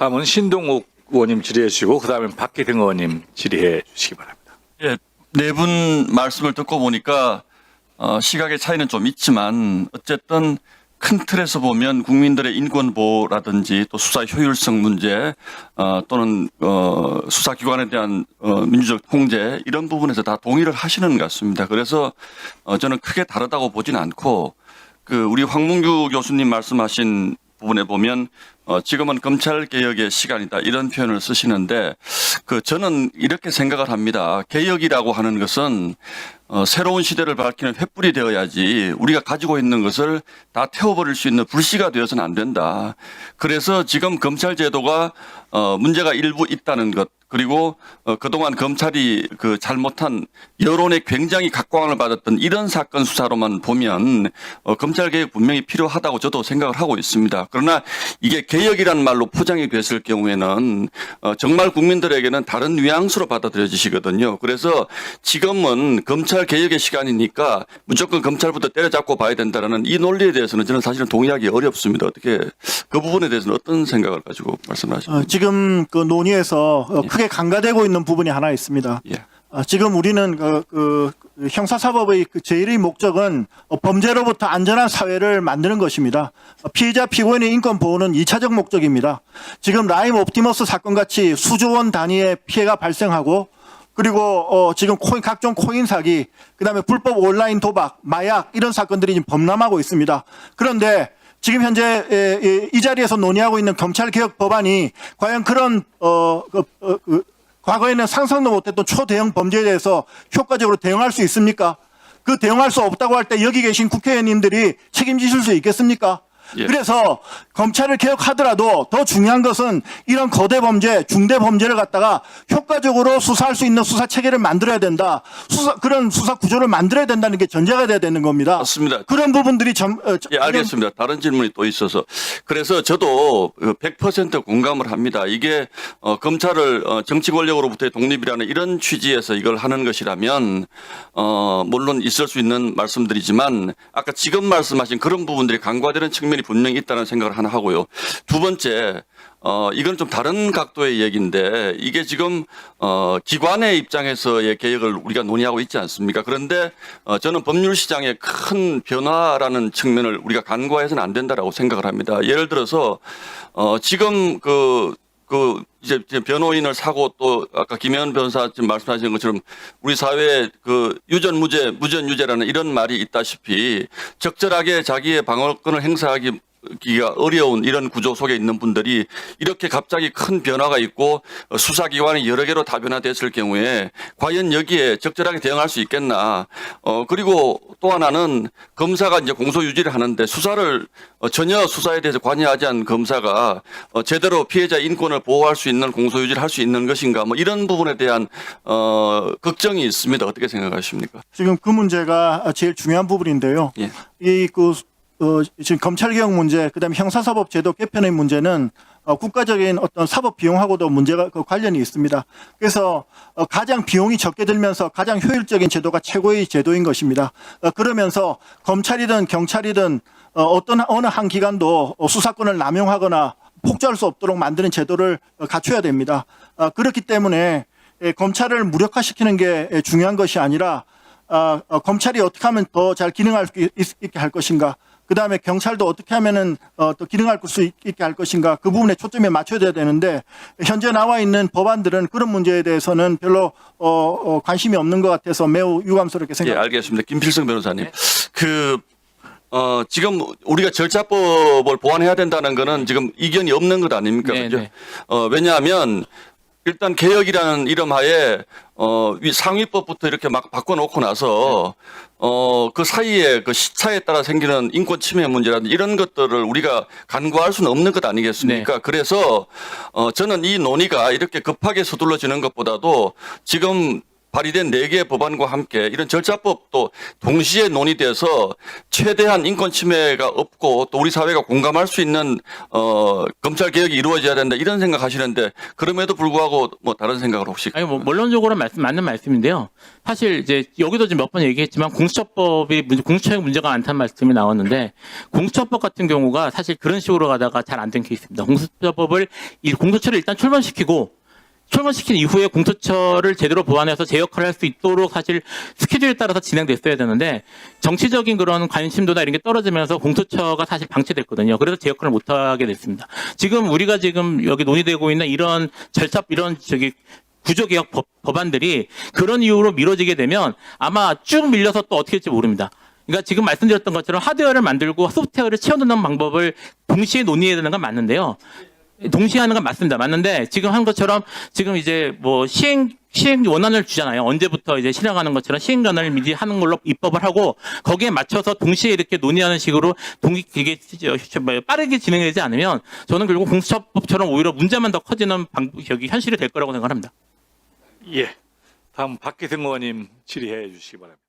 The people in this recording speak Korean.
다음은 신동욱 의원님 질의해 주시고 그다음에 박기등 의원님 질의해 주시기 바랍니다. 예, 네 분 말씀을 듣고 보니까 시각의 차이는 좀 있지만 어쨌든 큰 틀에서 보면 국민들의 인권 보호라든지 또 수사 효율성 문제 또는 수사기관에 대한 민주적 통제 이런 부분에서 다 동의를 하시는 것 같습니다. 그래서 저는 크게 다르다고 보진 않고 우리 황문규 교수님 말씀하신 부분에 보면 지금은 검찰 개혁의 시간이다 이런 표현을 쓰시는데 저는 이렇게 생각을 합니다. 개혁이라고 하는 것은 새로운 시대를 밝히는 횃불이 되어야지 우리가 가지고 있는 것을 다 태워버릴 수 있는 불씨가 되어서는 안 된다. 그래서 지금 검찰 제도가 문제가 일부 있다는 것 그리고 그동안 검찰이 잘못한 여론에 굉장히 각광을 받았던 이런 사건 수사로만 보면 검찰 개혁 분명히 필요하다고 저도 생각을 하고 있습니다. 그러나 이게 개혁이라는 말로 포장이 됐을 경우에는 정말 국민들에게는 다른 뉘앙스로 받아들여지시거든요. 그래서 지금은 검찰 개혁의 시간이니까 무조건 검찰부터 때려잡고 봐야 된다는 이 논리에 대해서는 저는 사실은 동의하기 어렵습니다. 어떻게 그 부분에 대해서는 어떤 생각을 가지고 말씀하십니까? 지금 그 논의에서 크게 간과되고 있는 부분이 하나 있습니다. 예. 지금 우리는 형사사법의 제1의 목적은 범죄로부터 안전한 사회를 만드는 것입니다. 피해자 피고인의 인권 보호는 2차적 목적입니다. 지금 라임 옵티머스 사건 같이 수조 원 단위의 피해가 발생하고 그리고 지금 각종 코인 사기, 그다음에 불법 온라인 도박, 마약 이런 사건들이 지금 범람하고 있습니다. 그런데 지금 현재 이 자리에서 논의하고 있는 검찰개혁 법안이 과연 그런 과거에는 상상도 못했던 초대형 범죄에 대해서 효과적으로 대응할 수 있습니까? 그 대응할 수 없다고 할 때 여기 계신 국회의원님들이 책임지실 수 있겠습니까? 예. 그래서 검찰을 개혁하더라도 더 중요한 것은 이런 거대 범죄, 중대 범죄를 갖다가 효과적으로 수사할 수 있는 수사 체계를 만들어야 된다. 그런 수사 구조를 만들어야 된다는 게 전제가 돼야 되는 겁니다. 맞습니다. 그런 부분들이 예, 알겠습니다. 다른 질문이 또 있어서. 그래서 저도 100% 공감을 합니다. 이게 검찰을 정치 권력으로부터의 독립이라는 이런 취지에서 이걸 하는 것이라면 물론 있을 수 있는 말씀들이지만 아까 지금 말씀하신 그런 부분들이 간과되는 측면이 분명히 있다는 생각을 하나 하고요. 두 번째, 이건 좀 다른 각도의 얘기인데 이게 지금 기관의 입장에서의 개혁을 우리가 논의하고 있지 않습니까? 그런데 저는 법률 시장의 큰 변화라는 측면을 우리가 간과해서는 안 된다라고 생각을 합니다. 예를 들어서 지금 이제 변호인을 사고 또 아까 김혜연 변호사 지금 말씀하신 것처럼 우리 사회에 유전무죄, 무전유죄라는 이런 말이 있다시피 적절하게 자기의 방어권을 행사하기가 어려운 이런 구조 속에 있는 분들이 이렇게 갑자기 큰 변화가 있고 수사기관이 여러 개로 다변화됐을 경우에 과연 여기에 적절하게 대응할 수 있겠나. 그리고 또 하나는 검사가 이제 공소유지를 하는데 전혀 수사에 대해서 관여하지 않은 검사가 제대로 피해자 인권을 보호할 수 있는 공소유지를 할 수 있는 것인가 뭐 이런 부분에 대한 걱정이 있습니다. 어떻게 생각하십니까? 지금 그 문제가 제일 중요한 부분인데요. 예. 지금 검찰개혁 문제, 그다음에 형사사법 제도 개편의 문제는 국가적인 어떤 사법 비용하고도 문제가 관련이 있습니다. 그래서 가장 비용이 적게 들면서 가장 효율적인 제도가 최고의 제도인 것입니다. 그러면서 검찰이든 경찰이든 어느 한 기관도 수사권을 남용하거나 폭주할 수 없도록 만드는 제도를 갖춰야 됩니다. 그렇기 때문에 검찰을 무력화시키는 게 중요한 것이 아니라 검찰이 어떻게 하면 더 잘 기능할 수 있게 할 것인가, 그 다음에 경찰도 어떻게 하면은 또 기능할 수 있게 할 것인가, 그 부분에 초점에 맞춰야 되는데 현재 나와 있는 법안들은 그런 문제에 대해서는 별로 관심이 없는 것 같아서 매우 유감스럽게 생각합니다. 예, 알겠습니다. 김필성 변호사님. 지금 우리가 절차법을 보완해야 된다는 거는 지금 이견이 없는 것 아닙니까? 네, 그죠? 네. 왜냐하면 일단 개혁이라는 이름 하에 상위법부터 이렇게 막 바꿔놓고 나서 그 사이에 그 시차에 따라 생기는 인권 침해 문제라든지 이런 것들을 우리가 간과할 수는 없는 것 아니겠습니까? 네. 그래서 저는 이 논의가 이렇게 급하게 서둘러지는 것보다도 지금 발의된 4개의 법안과 함께 이런 절차법도 동시에 논의돼서 최대한 인권 침해가 없고 또 우리 사회가 공감할 수 있는 검찰 개혁이 이루어져야 된다 이런 생각하시는데 그럼에도 불구하고 뭐 다른 생각을 혹시 아니 뭐 원론적으로 맞는 말씀인데요. 사실 이제 여기도 지금 몇 번 얘기했지만 공수처법이 공수처에 문제가 많다는 말씀이 나왔는데 공수처법 같은 경우가 사실 그런 식으로 가다가 잘 안 된 케이스입니다. 공수처를 일단 출범시킨 이후에 공수처를 제대로 보완해서 제 역할을 할 수 있도록 사실 스케줄에 따라서 진행됐어야 되는데 정치적인 그런 관심도나 이런 게 떨어지면서 공수처가 사실 방치됐거든요. 그래서 제 역할을 못하게 됐습니다. 우리가 지금 여기 논의되고 있는 이런 구조개혁 법안들이 그런 이유로 미뤄지게 되면 아마 쭉 밀려서 또 어떻게 될지 모릅니다. 그러니까 지금 말씀드렸던 것처럼 하드웨어를 만들고 소프트웨어를 채워넣는 방법을 동시에 논의해야 되는 건 맞는데요. 동시에 하는 건 맞습니다. 맞는데 지금 한 것처럼 지금 이제 뭐 시행 원안을 주잖아요. 언제부터 이제 실행하는 것처럼 시행전을 미리 하는 걸로 입법을 하고 거기에 맞춰서 동시에 이렇게 논의하는 식으로 이게 빠르게 진행되지 않으면 저는 결국 공수처법처럼 오히려 문제만 더 커지는 현실이 될 거라고 생각합니다. 예. 다음 박기승 의원님 질의해 주시기 바랍니다.